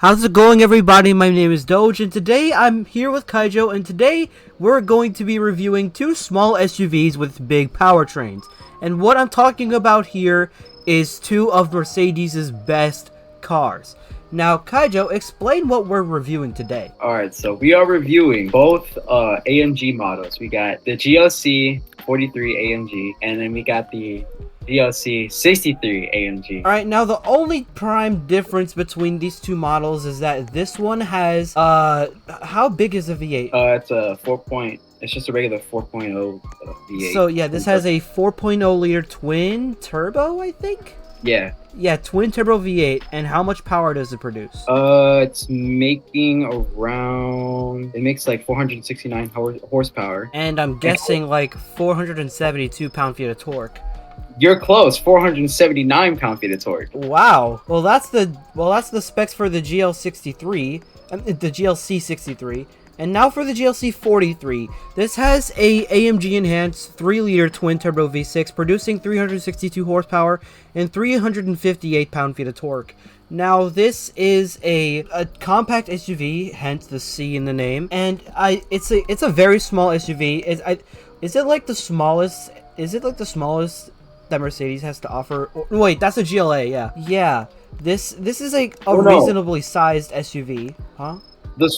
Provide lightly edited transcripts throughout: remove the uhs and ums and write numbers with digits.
How's it going, everybody? My name is Doge, and today I'm here with Kaijo, and today we're going to be reviewing two small SUVs with big powertrains. And what I'm talking about here is two of Mercedes' best cars. Now, Kaijo, explain what we're reviewing today. Alright, so we are reviewing both AMG models. We got the GLC 43 AMG, and then we got the GLC 63 AMG. Alright, now the only prime difference between these two models is that this one has, how big is the V8? It's a it's just a regular 4.0 V8. So yeah, this has a 4.0 liter twin turbo, I think? Yeah. Yeah, twin turbo V8, and how much power does it produce? It's making around, it makes like 469 horsepower. And I'm guessing like 472 pound-feet of torque. You're close, 479 pound-feet of torque. Wow. Well, that's the specs for the GL63, the GLC 63. And now for the GLC 43. This has a AMG enhanced 3-liter twin-turbo V6 producing 362 horsepower and 358 pound-feet of torque. Now, this is a compact SUV, hence the C in the name, and it's a very small SUV. Is it like the smallest that Mercedes has to offer? Wait, that's a GLA, yeah. Yeah. This is a reasonably sized SUV, huh? The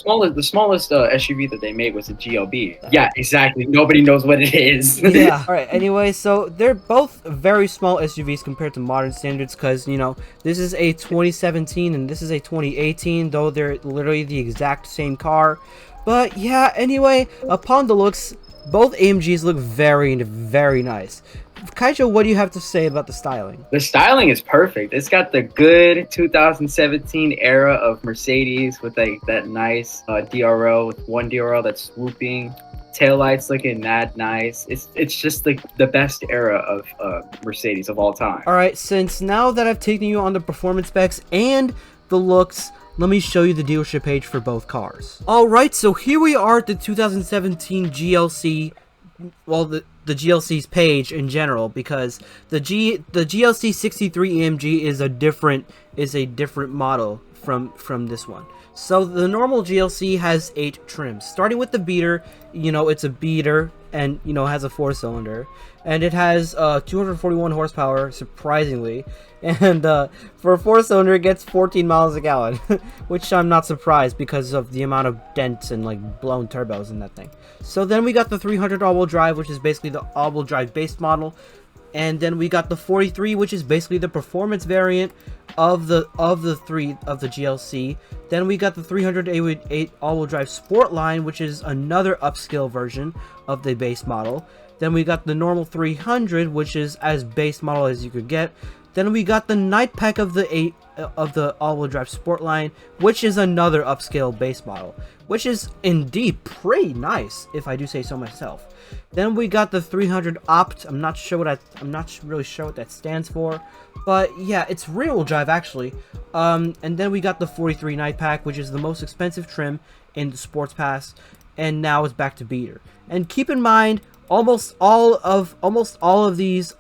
smallest SUV that they made was a GLB. Yeah, exactly. Nobody knows what it is. Yeah. All right. Anyway, so they're both very small SUVs compared to modern standards, because you know this is a 2017 and this is a 2018, though they're literally the exact same car. But yeah. Anyway, upon the looks, both AMGs look very, very nice. Kaijo, what do you have to say about the styling? The styling is perfect. It's got the good 2017 era of Mercedes with like that nice DRL, with one DRL that's swooping, taillights looking that nice. It's just the best era of Mercedes of all time. All right, since now that I've taken you on the performance specs and the looks, let me show you the dealership page for both cars. All right, so here we are at the 2017 GLC. Well, the GLC's page in general, because the GLC 63 AMG is a different model from this one. So the normal GLC has 8 trims, starting with the beater. You know, it's a beater, and you know, has a 4-cylinder, and it has 241 horsepower, surprisingly, and for a 4-cylinder it gets 14 miles a gallon, which I'm not surprised because of the amount of dents and like blown turbos in that thing. So then we got the 300 all-wheel drive, which is basically the all-wheel drive base model. And then we got the 43, which is basically the performance variant of the GLC. Then we got the 308 all-wheel drive sport line, which is another upscale version of the base model. Then we got the normal 300, which is as base model as you could get. Then we got the night pack of the all-wheel drive sport line, which is another upscale base model, which is indeed pretty nice, if I do say so myself. Then we got the 300 Opt. I'm not really sure what that stands for, but yeah, it's rear-wheel drive actually. And then we got the 43 night pack, which is the most expensive trim in the Sports Pass, and now it's back to beater. And keep in mind, almost all of these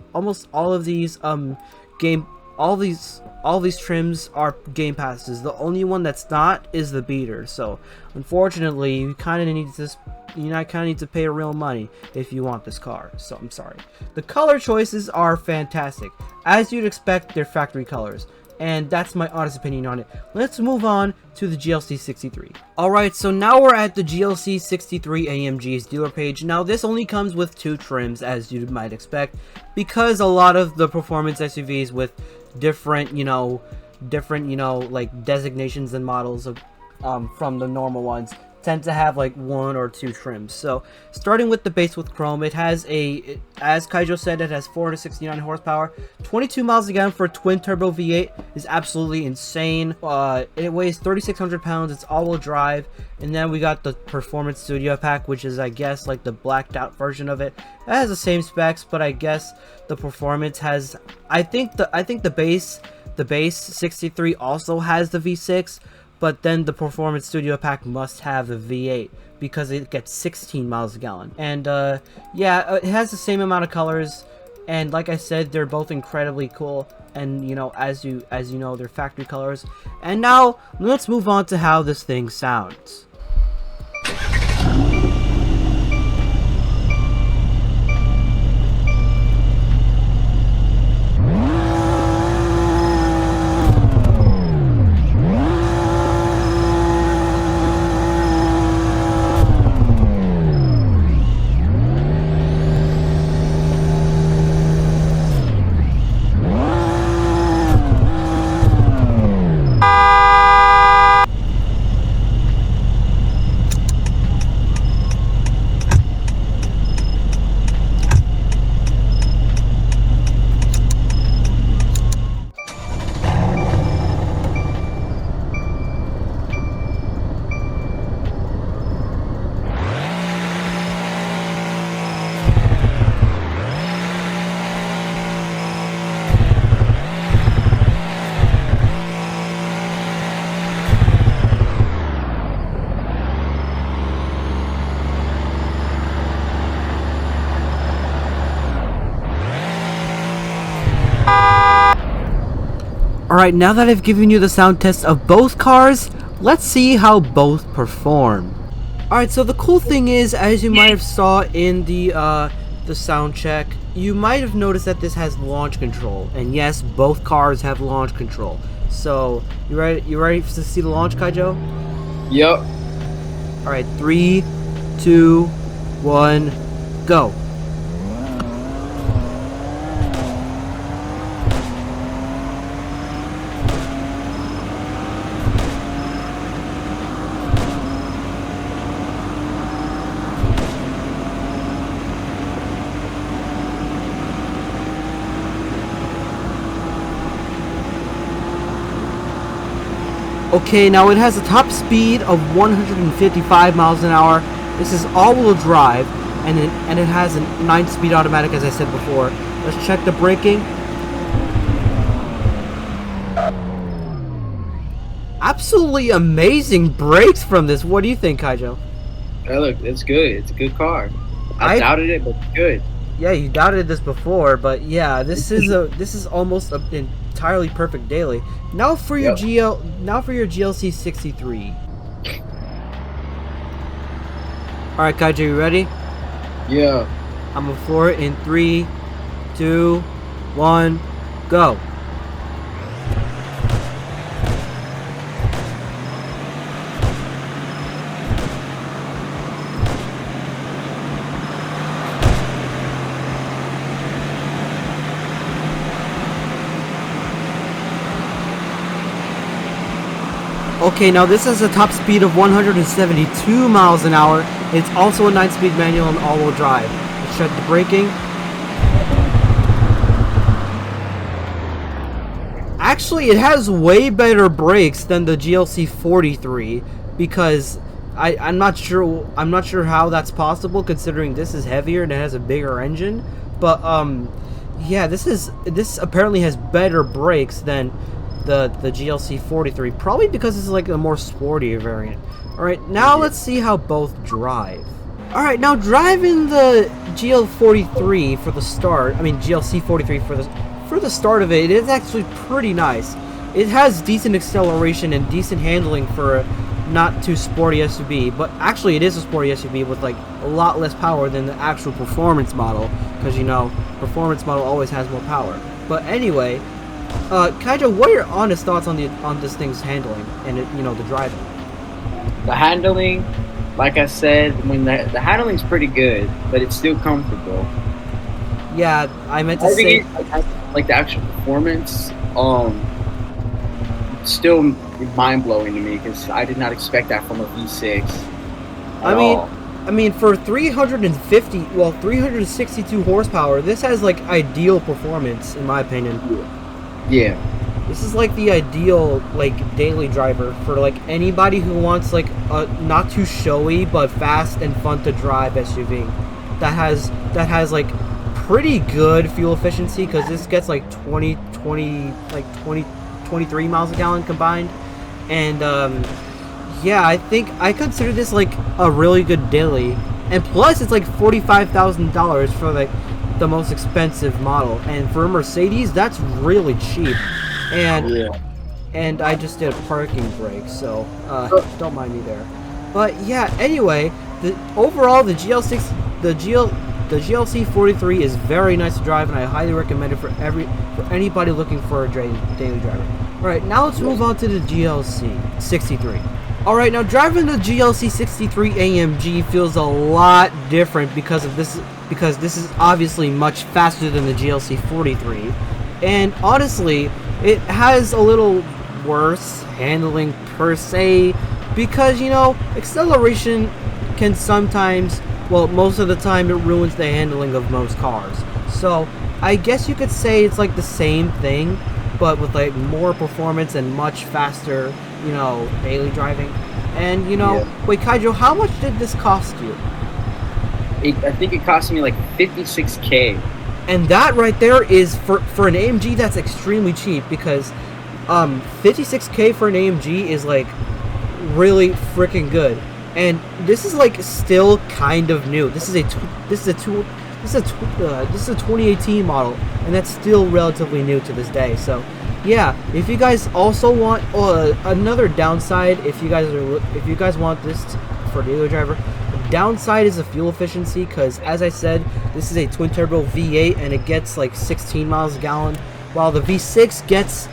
trims are Game Passes. The only one that's not is the beater. So unfortunately, you kind of need to pay real money if you want this car. So I'm sorry. The color choices are fantastic. As you'd expect, they're factory colors. and that's my honest opinion on it. Let's move on to the GLC 63. Alright, so now we're at the GLC 63 AMG's dealer page. Now this only comes with 2 trims, as you might expect, because a lot of the performance SUVs with different, like designations and models of, from the normal ones tend to have like 1 or 2 trims. So starting with the base with chrome, it has as Kaijo said, it has 469 horsepower, 22 miles a gallon for a twin turbo V8 is absolutely insane. It weighs 3,600 pounds. It's all-wheel drive, and then we got the Performance Studio Pack, which is, I guess, like the blacked out version of it. It has the same specs, but I guess the performance has, I think the base 63 also has the V6. But then the Performance Studio Pack must have the V8 because it gets 16 miles a gallon. And yeah, it has the same amount of colors. And like I said, they're both incredibly cool. And as you know, they're factory colors. And now let's move on to how this thing sounds. Alright, now that I've given you the sound test of both cars, let's see how both perform. Alright, so the cool thing is, as you might have saw in the sound check, you might have noticed that this has launch control. And yes, both cars have launch control. So, you ready to see the launch, Kaijo? Yep. Alright, 3, 2, 1, go. Okay, now it has a top speed of 155 miles an hour. This is all-wheel drive, and it has a 9-speed automatic, as I said before. Let's check the braking. Absolutely amazing brakes from this. What do you think, Kaijo? Hey, look, it's good. It's a good car. I doubted it, but it's good. Yeah, you doubted this before, but yeah, this is almost an entirely perfect daily. Now for your GLC 63. All right, Kaijo, you ready? Yeah. I'm gonna floor it in 3, 2, 1, go. Okay, now this has a top speed of 172 miles an hour. It's also a 9-speed manual and all-wheel drive. Let's check the braking. Actually, it has way better brakes than the GLC 43 because I'm not sure how that's possible considering this is heavier and it has a bigger engine. But yeah, this apparently has better brakes than the GLC 43, probably because it's like a more sporty variant. Alright, now let's see how both drive. Alright, now driving the GL43 for the start, GLC 43 for the start of it is actually pretty nice. It has decent acceleration and decent handling for a not too sporty SUV, but actually it is a sporty SUV with like a lot less power than the actual performance model, because performance model always has more power. But anyway, Kaijo, what are your honest thoughts on this thing's handling and the driving? The handling, like I said, when the handling's pretty good, but it's still comfortable. Yeah, I meant to say, like the actual performance, still mind blowing to me because I did not expect that from a V6. I mean, for 362 horsepower, this has like ideal performance in my opinion. Yeah. This is like the ideal like daily driver for like anybody who wants like a not too showy but fast and fun to drive SUV that has like pretty good fuel efficiency, because this gets like 23 miles a gallon combined. And yeah, I think I consider this like a really good daily, and plus it's like $45,000 for like the most expensive model, and for a Mercedes that's really cheap. And I just did a parking brake, so don't mind me there. But yeah, anyway, overall the GLC 43 is very nice to drive, and I highly recommend it for anybody looking for a daily driver. Alright, now let's move on to the GLC 63. Alright, now driving the GLC 63 AMG feels a lot different because this is obviously much faster than the GLC 43. And honestly, it has a little worse handling per se, because acceleration can sometimes, well, most of the time it ruins the handling of most cars. So I guess you could say it's like the same thing, but with like more performance and much faster, daily driving. And wait, Kaijo, how much did this cost you? I think it cost me like $56K. And that right there is for an AMG, that's extremely cheap, because $56K for an AMG is like really freaking good. And this is like still kind of new. This is a 2018 model, and that's still relatively new to this day. So yeah, if you guys also want another downside, if you guys want this for daily driver, the downside is the fuel efficiency, because as I said, this is a twin turbo V8 and it gets like 16 miles a gallon, while the V6 gets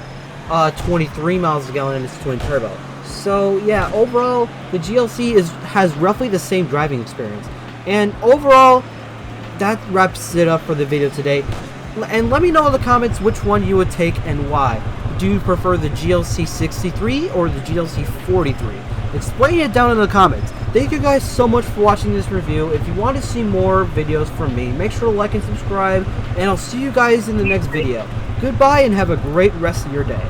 23 miles a gallon and it's twin turbo. So yeah, overall the GLC has roughly the same driving experience. And overall, that wraps it up for the video today. And let me know in the comments which one you would take and why. Do you prefer the GLC 63 or the GLC 43? Explain it down in the comments. Thank you guys so much for watching this review. If you want to see more videos from me, make sure to like and subscribe, and I'll see you guys in the next video. Goodbye and have a great rest of your day.